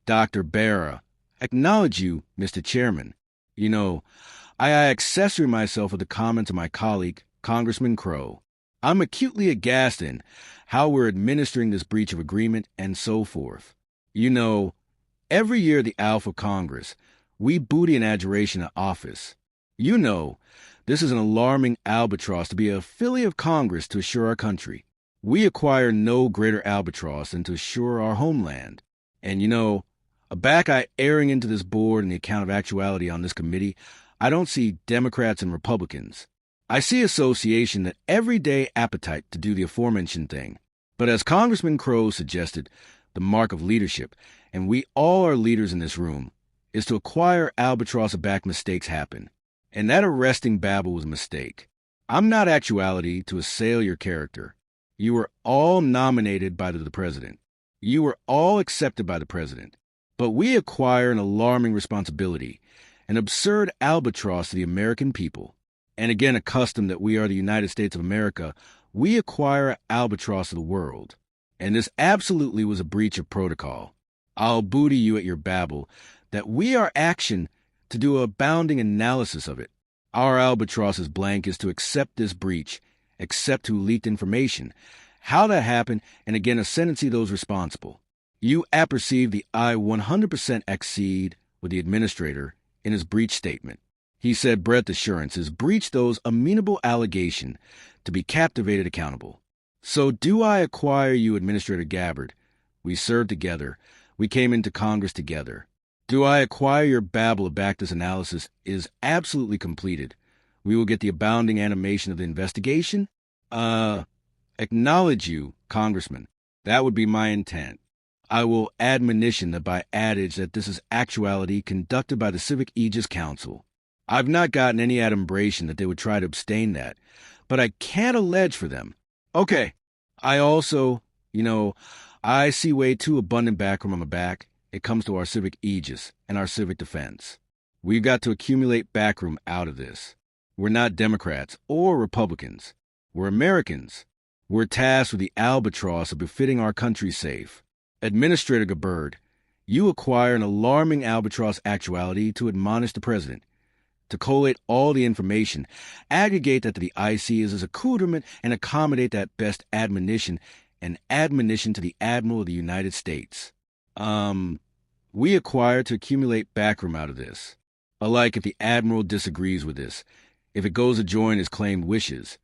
Dr. Bera. Acknowledge you, Mr. Chairman. You know, I accessory myself with the comments of my colleague, Congressman Crow. I'm acutely aghast in how we're administering this breach of agreement and so forth. You know, every year at the Alpha Congress, we booty an adjuration of office. You know, this is an alarming albatross to be a filly of Congress to assure our country. We acquire no greater albatross than to assure our homeland. And you know, a back-eye airing into this board and the account of actuality on this committee, I don't see Democrats and Republicans. I see association that everyday appetite to do the aforementioned thing. But as Congressman Crow suggested, the mark of leadership, and we all are leaders in this room, is to acquire albatross-back mistakes happen. And that arresting babble was a mistake. I'm not actuality to assail your character. You were all nominated by the president. You were all accepted by the president. But we acquire an alarming responsibility, an absurd albatross to the American people. And again, accustomed that we are the United States of America, we acquire an albatross of the world. And this absolutely was a breach of protocol. I'll booty you at your babble that we are action to do a bounding analysis of it. Our albatross's blank is to accept this breach, accept who leaked information, how that happened, and again, ascendancy those responsible. You apperceive the I 100% accede with the administrator in his breach statement. He said breadth assurance is breach those amenable allegation to be captivated accountable. So do I acquire you, Administrator Gabbard? We served together. We came into Congress together. Do I acquire your babble of back this analysis is absolutely completed? We will get the abounding animation of the investigation? Acknowledge you, Congressman. That would be my intent. I will admonition that by adage that this is actuality conducted by the Civic Aegis Council. I've not gotten any adumbration that they would try to abstain that, but I can't allege for them. Okay, I also, I see way too abundant backroom on my back. It comes to our civic aegis and our civic defense. We've got to accumulate backroom out of this. We're not Democrats or Republicans. We're Americans. We're tasked with the albatross of befitting our country safe. Administrator Gabbard, you acquire an alarming albatross actuality to admonish the president, to collate all the information, aggregate that to the IC is his accoutrement, and accommodate that best admonition and admonition to the Admiral of the United States. We acquire to accumulate backroom out of this. Alike if the Admiral disagrees with this, if it goes to join his claimed wishes,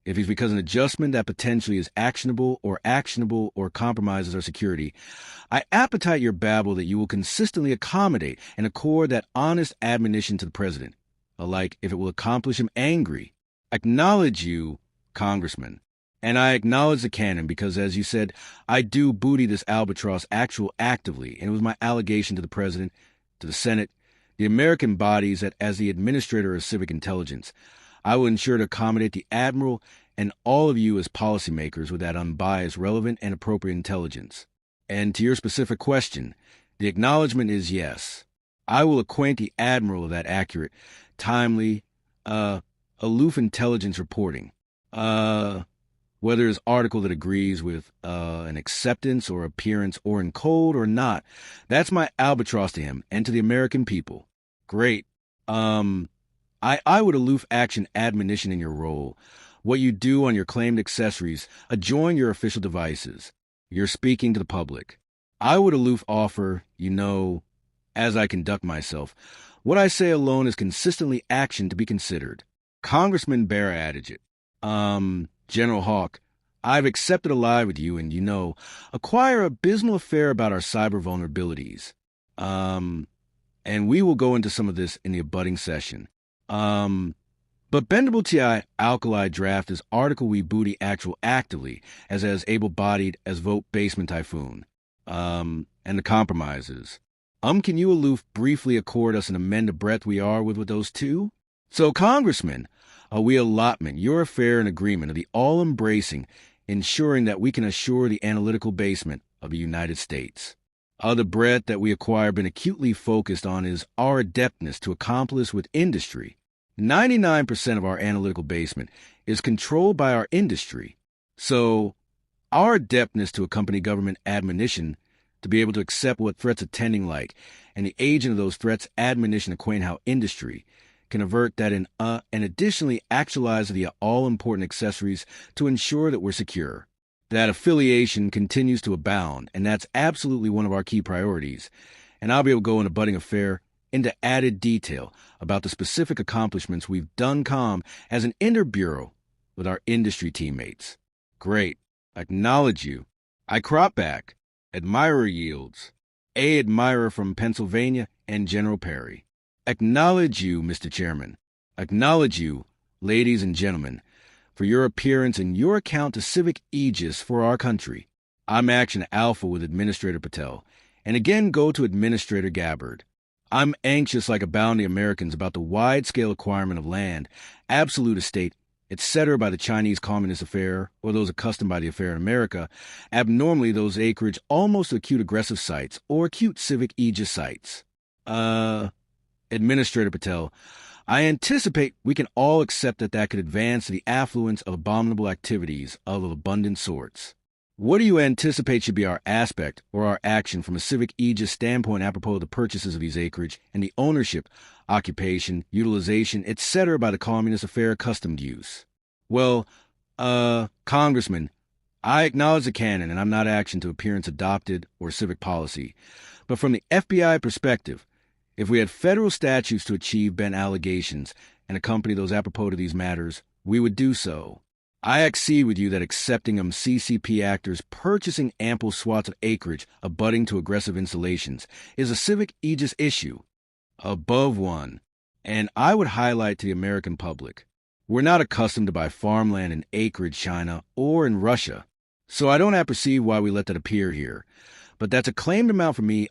if it's because an adjustment that potentially is actionable or compromises our security, I appetite your babble that you will consistently accommodate and accord that honest admonition to the president, alike if it will accomplish him angry. Acknowledge you, Congressman. And I acknowledge the canon because, as you said, I do booty this albatross actively, and it was my allegation to the president, to the Senate, the American bodies that as the administrator of civic intelligence, I will ensure to accommodate the Admiral and all of you as policymakers with that unbiased, relevant, and appropriate intelligence. And to your specific question, the acknowledgement is yes. I will acquaint the Admiral of that accurate, timely, aloof intelligence reporting. Whether it's article that agrees with an acceptance or appearance or in code or not, that's my albatross to him and to the American people. Great. I would aloof action admonition in your role. What you do on your claimed accessories, adjoin your official devices. You're speaking to the public. I would aloof offer, as I conduct myself, what I say alone is consistently action to be considered. Congressman Bera adaged it. General Hawk, I've accepted a lie with you and, acquire a abysmal affair about our cyber vulnerabilities. And we will go into some of this in the abutting session. But bendable TI alkali draft is article we booty actual actively as able-bodied as vote basement typhoon. And the compromises. Can you aloof briefly accord us and amend the breadth we are with those two? So, Congressman, we allotment your affair and agreement of the all-embracing, ensuring that we can assure the analytical basement of the United States. The breadth that we acquire been acutely focused on is our adeptness to accomplish with industry. 99% of our analytical basement is controlled by our industry. So, our adeptness to accompany government admonition to be able to accept what threats attending like, and the agent of those threats admonition acquaint how industry can avert that and additionally actualize the all-important accessories to ensure that we're secure. That affiliation continues to abound, and that's absolutely one of our key priorities. And I'll be able to go in a budding affair into added detail about the specific accomplishments we've done as an inter-bureau with our industry teammates. Great. Acknowledge you. I crop back. Admirer yields. A admirer from Pennsylvania and General Perry. Acknowledge you, Mr. Chairman. Acknowledge you, ladies and gentlemen, for your appearance and your account to civic aegis for our country. I'm Action Alpha with Administrator Patel, and again go to Administrator Gabbard. I'm anxious like abounding Americans about the wide-scale acquirement of land, absolute estate, etc. by the Chinese Communist affair, or those accustomed by the affair in America, abnormally those acreage almost acute aggressive sites or acute civic aegis sites. Administrator Patel, I anticipate we can all accept that could advance the affluence of abominable activities of abundant sorts. What do you anticipate should be our aspect or our action from a civic aegis standpoint apropos of the purchases of these acreage and the ownership, occupation, utilization, etc. by the Communist affair accustomed use? Well, Congressman, I acknowledge the canon and I'm not action to appearance adopted or civic policy. But from the FBI perspective, if we had federal statutes to achieve bent allegations and accompany those apropos to these matters, we would do so. I accede with you that accepting CCP actors purchasing ample swaths of acreage abutting to aggressive installations is a civic aegis issue, above one, and I would highlight to the American public, we're not accustomed to buy farmland in acreage China or in Russia, so I don't apperceive why we let that appear here, but that's a claimed amount for me,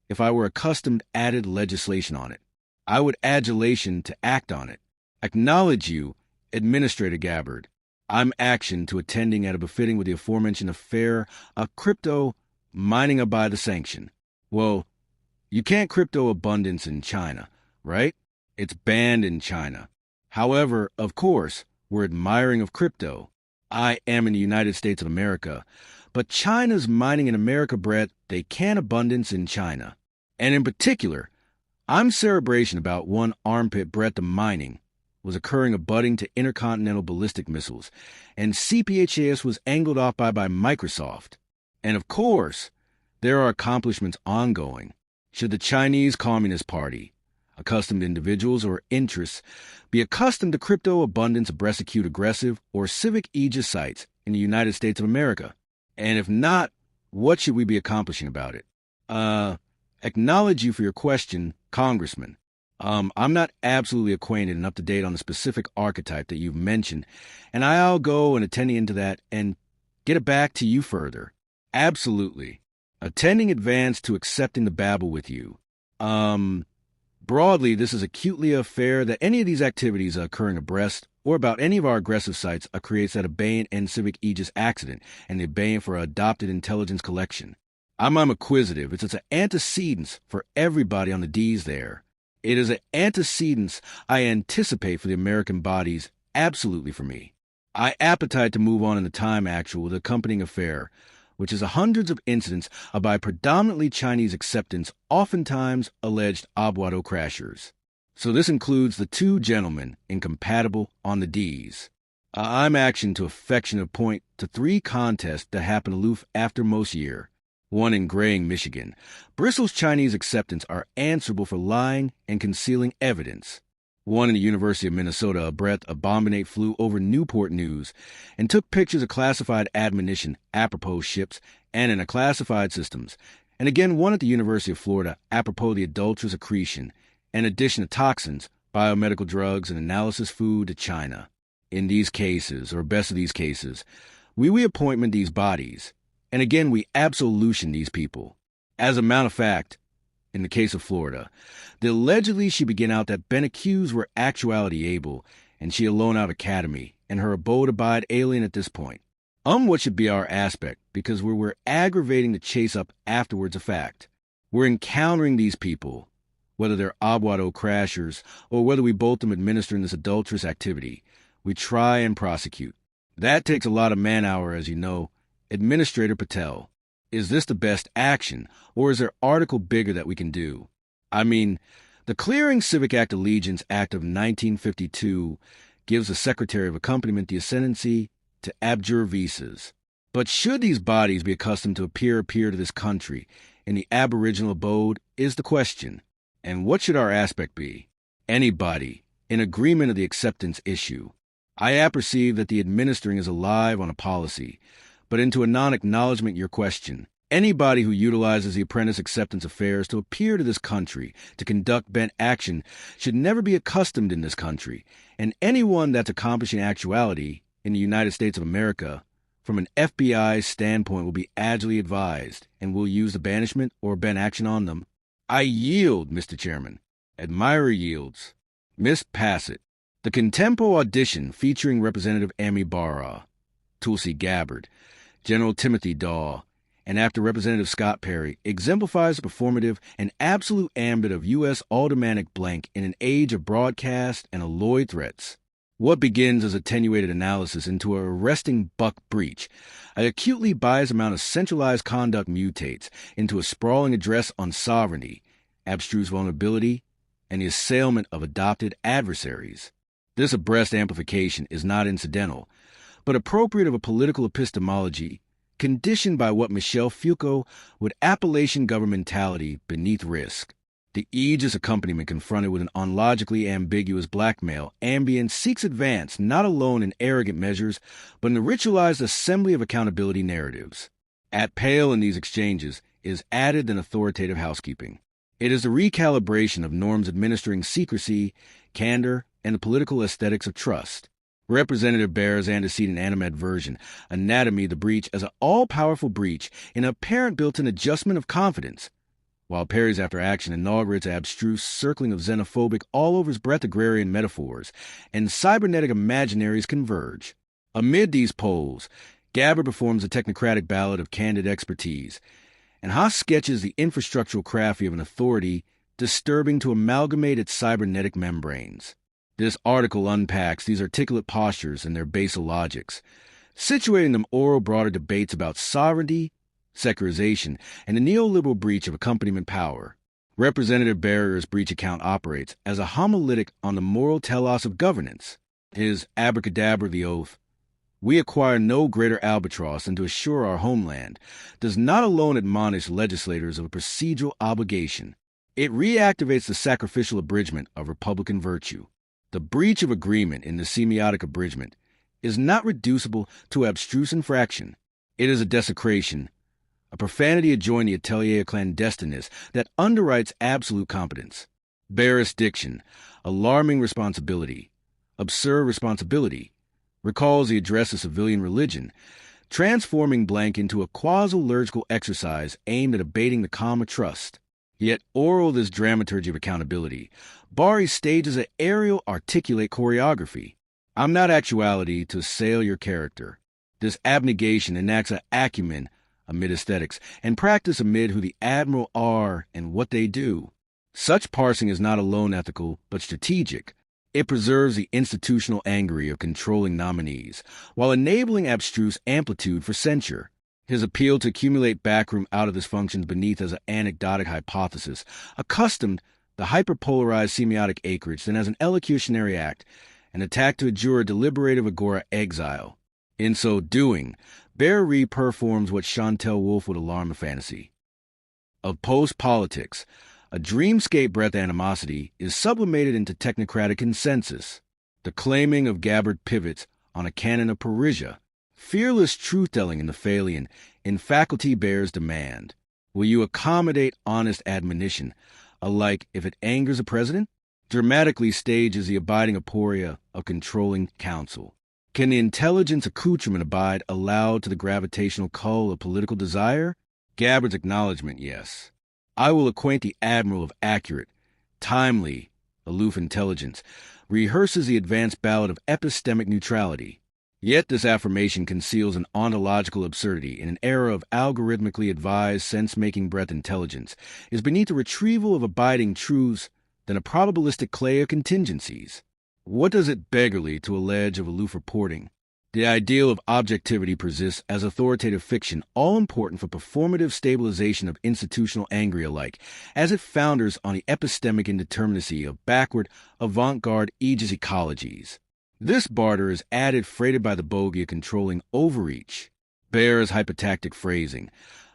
if I were accustomed added legislation on it. I would adulation to act on it. Acknowledge you, Administrator Gabbard. I'm action to attending at a befitting with the aforementioned affair of crypto mining by the sanction. Well, you can't crypto abundance in China, right? It's banned in China. However, of course, we're admiring of crypto. I am in the United States of America, but China's mining in America bread they can abundance in China. And in particular, I'm cerebration about one armpit breadth of mining was occurring abutting to intercontinental ballistic missiles, and CPHAS was angled off by Microsoft. And of course, there are accomplishments ongoing. Should the Chinese Communist Party, accustomed individuals or interests, be accustomed to crypto abundance of acute aggressive or civic aegis sites in the United States of America? And if not, what should we be accomplishing about it? Acknowledge you for your question, Congressman. I'm not absolutely acquainted and up to date on the specific archetype that you've mentioned, and I'll go and attend into that and get it back to you further. Absolutely. Attending advance to accepting the babble with you. Broadly, this is acutely a affair that any of these activities occurring abreast or about any of our aggressive sites creates that abeyant and civic aegis accident and the abeyant for adopted intelligence collection. I'm acquisitive. It's an antecedence for everybody on the D's there. It is an antecedence I anticipate for the American bodies, absolutely for me. I appetite to move on in the time actual with the accompanying affair, which is hundreds of incidents by predominantly Chinese acceptance, oftentimes alleged Abwado crashers. So this includes the two gentlemen incompatible on the D's. I'm action to affectionate point to 3 contests that happen aloof after most year. One in Graying, Michigan. Bristol's Chinese acceptance are answerable for lying and concealing evidence. One in the University of Minnesota, a breath abominate flew over Newport News and took pictures of classified admonition apropos ships and in a classified systems. And again, one at the University of Florida apropos the adulterous accretion and addition of toxins, biomedical drugs, and analysis food to China. In these cases, or best of these cases, we appointment these bodies. And again, we absolution these people. As a matter of fact, in the case of Florida, the allegedly she began out that been accused were actuality able, and she alone out academy, and her abode abide alien at this point. What should be our aspect, because we're aggravating to chase up afterwards a fact. We're encountering these people, whether they're Abwado crashers, or whether we both them administering this adulterous activity. We try and prosecute. That takes a lot of man-hour, as you know. Administrator Patel. Is this the best action, or is there article bigger that we can do? I mean, the Clearing Civic Act Allegiance Act of 1952 gives the Secretary of Accompaniment the ascendancy to abjure visas. But should these bodies be accustomed to appear to this country in the aboriginal abode is the question. And what should our aspect be? Anybody in agreement of the acceptance issue. I apperceive that the administering is alive on a policy, but into a non-acknowledgement your question. Anybody who utilizes the apprentice acceptance affairs to appear to this country, to conduct bent action, should never be accustomed in this country, and anyone that's accomplishing actuality in the United States of America, from an FBI standpoint, will be agilely advised, and will use the banishment or bent action on them. I yield, Mr. Chairman. Admirer yields. Miss Passett. The contempo audition featuring Representative Ami Bera, Tulsi Gabbard, General Timothy Daw, and after Representative Scott Perry exemplifies the performative and absolute ambit of U.S. aldermanic blank in an age of broadcast and alloyed threats. What begins as attenuated analysis into a arresting buck breach, an acutely biased amount of centralized conduct mutates into a sprawling address on sovereignty, abstruse vulnerability, and the assailment of adopted adversaries. This abreast amplification is not incidental, but appropriate of a political epistemology conditioned by what Michel Foucault would appellation governmentality beneath risk. The aegis accompaniment confronted with an unlogically ambiguous blackmail ambient seeks advance not alone in arrogant measures, but in the ritualized assembly of accountability narratives. At pale in these exchanges is added an authoritative housekeeping. It is the recalibration of norms administering secrecy, candor, and the political aesthetics of trust. Representative Bera's antecedent animadversion, anatomy the breach as an all-powerful breach in apparent built-in adjustment of confidence, while Perry's after action inaugurates abstruse circling of xenophobic all-over-his-breath agrarian metaphors, and cybernetic imaginaries converge. Amid these poles, Gabbard performs a technocratic ballad of candid expertise, and Haas sketches the infrastructural crafty of an authority disturbing to amalgamate its cybernetic membranes. This article unpacks these articulate postures and their basal logics, situating them oral broader debates about sovereignty, secularization, and the neoliberal breach of accompaniment power. Representative Bera's breach account operates as a homiletic on the moral telos of governance. His abracadabra the oath, "We acquire no greater albatross than to assure our homeland," does not alone admonish legislators of a procedural obligation. It reactivates the sacrificial abridgment of Republican virtue. The breach of agreement in the semiotic abridgment is not reducible to abstruse infraction. It is a desecration, a profanity adjoining the atelier clandestinus that underwrites absolute competence. Barest diction, alarming responsibility, absurd responsibility, recalls the address of civilian religion, transforming blank into a quasi-liturgical exercise aimed at abating the calm of trust. Yet oral this dramaturgy of accountability, Bari stages an aerial articulate choreography. I'm not actuality to assail your character. This abnegation enacts an acumen amid aesthetics, and practice amid who the admiral are and what they do. Such parsing is not alone ethical, but strategic. It preserves the institutional angry of controlling nominees, while enabling abstruse amplitude for censure. His appeal to accumulate backroom out of this functions beneath as an anecdotic hypothesis, accustomed the hyperpolarized semiotic acreage than as an elocutionary act, an attack to adjure deliberative agora exile. In so doing, Bera re-performs what Chantal Wolfe would alarm a fantasy. Of post-politics, a dreamscape breath animosity is sublimated into technocratic consensus. The claiming of Gabbard pivots on a canon of Parisia. Fearless truth-telling in the Thalian, in faculty bears demand. Will you accommodate honest admonition, alike if it angers a president? Dramatically stages the abiding aporia of controlling counsel. Can the intelligence accoutrement abide aloud to the gravitational cull of political desire? Gabbard's acknowledgment, yes. I will acquaint the admiral of accurate, timely, aloof intelligence, rehearses the advanced ballad of epistemic neutrality. Yet this affirmation conceals an ontological absurdity in an era of algorithmically advised sense-making breath intelligence, is beneath the retrieval of abiding truths than a probabilistic clay of contingencies. What does it beggarly to allege of aloof reporting? The ideal of objectivity persists as authoritative fiction, all important for performative stabilization of institutional angry alike, as it founders on the epistemic indeterminacy of backward, avant-garde aegis ecologies. This barter is added freighted by the bogey of controlling overreach. Bera's hypotactic phrasing,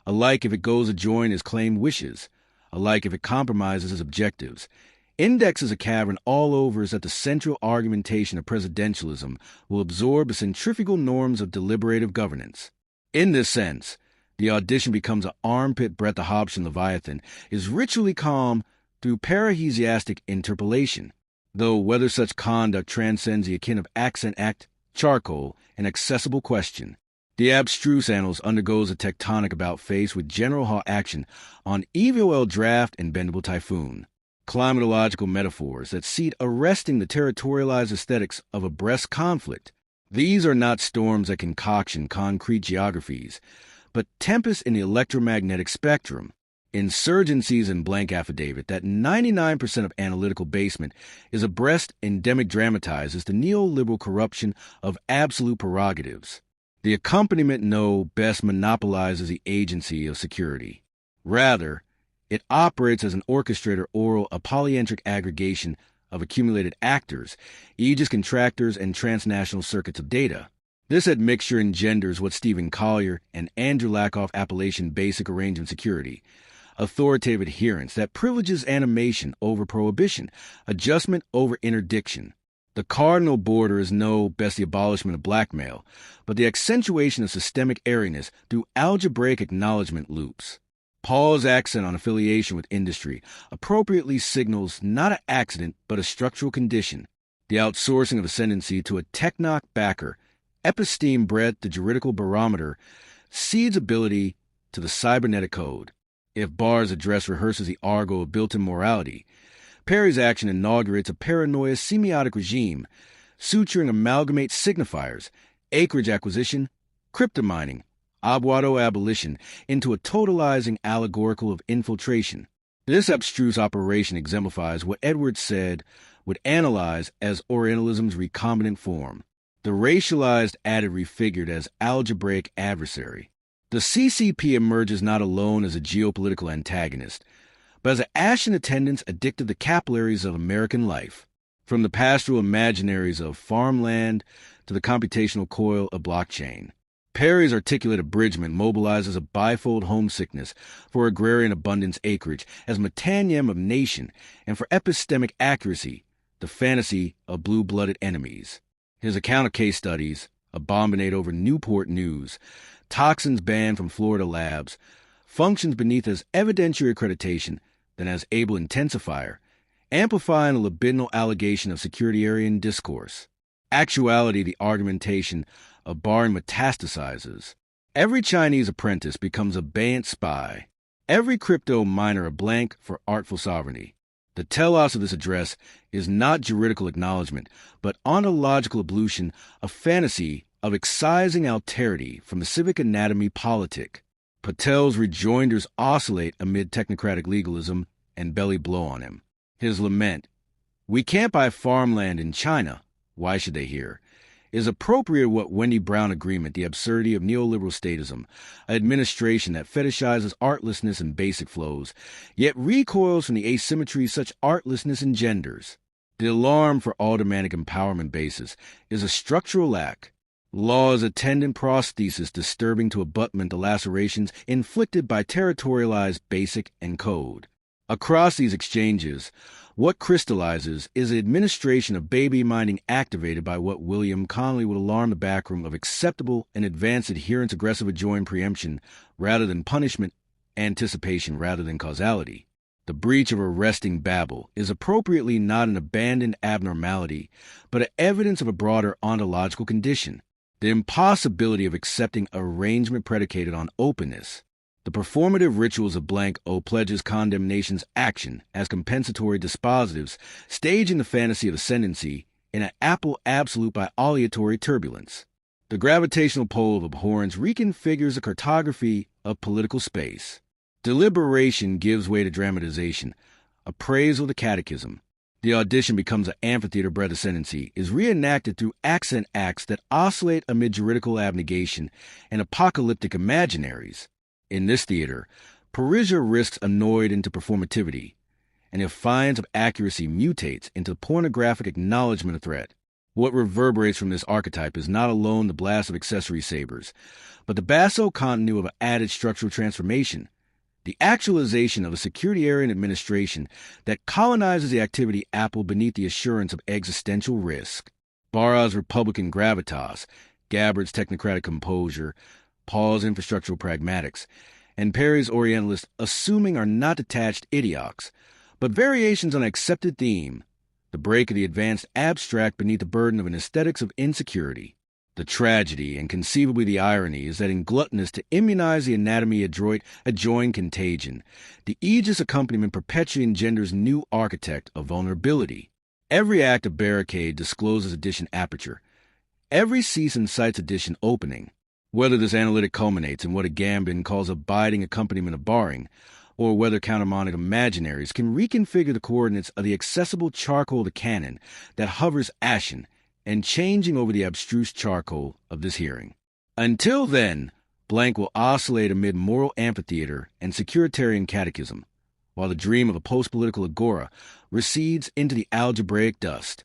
alike if it goes adjoin his claimed wishes, alike if it compromises his objectives, indexes a cavern all over is that the central argumentation of presidentialism will absorb the centrifugal norms of deliberative governance. In this sense, the audition becomes an armpit breadth of Hobbesian Leviathan is ritually calm through parahesiastic interpolation, though whether such conduct transcends the akin of accent act, charcoal, an accessible question. The abstruse annals undergoes a tectonic about-face with general hot action on EVOL draft and bendable typhoon. Climatological metaphors that seed arresting the territorialized aesthetics of a Brest conflict. These are not storms at concoction concrete geographies, but tempests in the electromagnetic spectrum. Insurgencies in blank affidavit that 99% of analytical basement is a Brest endemic dramatizes the neoliberal corruption of absolute prerogatives. The accompaniment best monopolizes the agency of security. Rather, it operates as an orchestrator oral a polyandric aggregation of accumulated actors, aegis contractors, and transnational circuits of data. This admixture engenders what Stephen Collier and Andrew Lakoff appellation basic arrangement security, authoritative adherence that privileges animation over prohibition, adjustment over interdiction. The cardinal border is best the abolishment of blackmail, but the accentuation of systemic airiness through algebraic acknowledgement loops. Paul's accent on affiliation with industry appropriately signals not an accident but a structural condition. The outsourcing of ascendancy to a technoc backer, episteme breadth the juridical barometer, cedes ability to the cybernetic code. If Barr's address rehearses the argot of built-in morality, Perry's action inaugurates a paranoia semiotic regime, suturing amalgamate signifiers, acreage acquisition, cryptomining, Abuado abolition into a totalizing allegorical of infiltration. This abstruse operation exemplifies what Edwards said would analyze as Orientalism's recombinant form. The racialized added refigured as algebraic adversary. The CCP emerges not alone as a geopolitical antagonist, but as an ashen attendance addicted the capillaries of American life, from the pastoral imaginaries of farmland to the computational coil of blockchain. Perry's articulate abridgment mobilizes a bifold homesickness for agrarian abundance acreage as metanium of nation and for epistemic accuracy, the fantasy of blue-blooded enemies. His account of case studies, abominate over Newport News, toxins banned from Florida labs, functions beneath as evidentiary accreditation than as able intensifier, amplifying a libidinal allegation of securitarian discourse. Actuality, the argumentation of Barr metastasizes. Every Chinese apprentice becomes a bayant spy. Every crypto miner a blank for artful sovereignty. The telos of this address is not juridical acknowledgement, but ontological ablution of fantasy of excising alterity from the civic anatomy politic. Patel's rejoinders oscillate amid technocratic legalism and belly blow on him. His lament, "We can't buy farmland in China, why should they hear?" is appropriate what Wendy Brown agreement, the absurdity of neoliberal statism, an administration that fetishizes artlessness and basic flows, yet recoils from the asymmetry such artlessness engenders. The alarm for aldermanic empowerment basis is a structural lack. Law is attendant prosthesis disturbing to abutment the lacerations inflicted by territorialized basic and code. Across these exchanges, what crystallizes is an administration of baby-minding activated by what William Connolly would alarm the backroom of acceptable and advanced adherence aggressive adjoined preemption rather than punishment, anticipation rather than causality. The breach of arresting Babel is appropriately not an abandoned abnormality, but an evidence of a broader ontological condition, the impossibility of accepting arrangement predicated on openness. The performative rituals of blank O pledges condemnation's action as compensatory dispositives, staging the fantasy of ascendancy in an apple absolute by aleatory turbulence. The gravitational pole of abhorrence reconfigures the cartography of political space. Deliberation gives way to dramatization, appraisal to catechism. The audition becomes an amphitheater-bred ascendancy, is reenacted through accent acts that oscillate amid juridical abnegation and apocalyptic imaginaries. In this theater, Parisia risks annoyed into performativity, and defiance of accuracy mutates into pornographic acknowledgement of threat. What reverberates from this archetype is not alone the blast of accessory sabers, but the basso continuo of an added structural transformation, the actualization of a securitarian administration that colonizes the activity apple beneath the assurance of existential risk. Bara's Republican gravitas, Gabbard's technocratic composure, Paul's infrastructural pragmatics, and Perry's Orientalist assuming are not detached idiocs, but variations on an accepted theme, the break of the advanced abstract beneath the burden of an aesthetics of insecurity. The tragedy, and conceivably the irony, is that in gluttonous to immunize the anatomy adroit adjoin contagion, the aegis accompaniment perpetually engenders new architect of vulnerability. Every act of barricade discloses addition aperture. Every cease incites addition opening. Whether this analytic culminates in what a Gambin calls a biding accompaniment of barring, or whether countermonic imaginaries can reconfigure the coordinates of the accessible charcoal of the cannon that hovers ashen and changing over the abstruse charcoal of this hearing. Until then, blank will oscillate amid moral amphitheater and securitarian catechism, while the dream of a post-political agora recedes into the algebraic dust.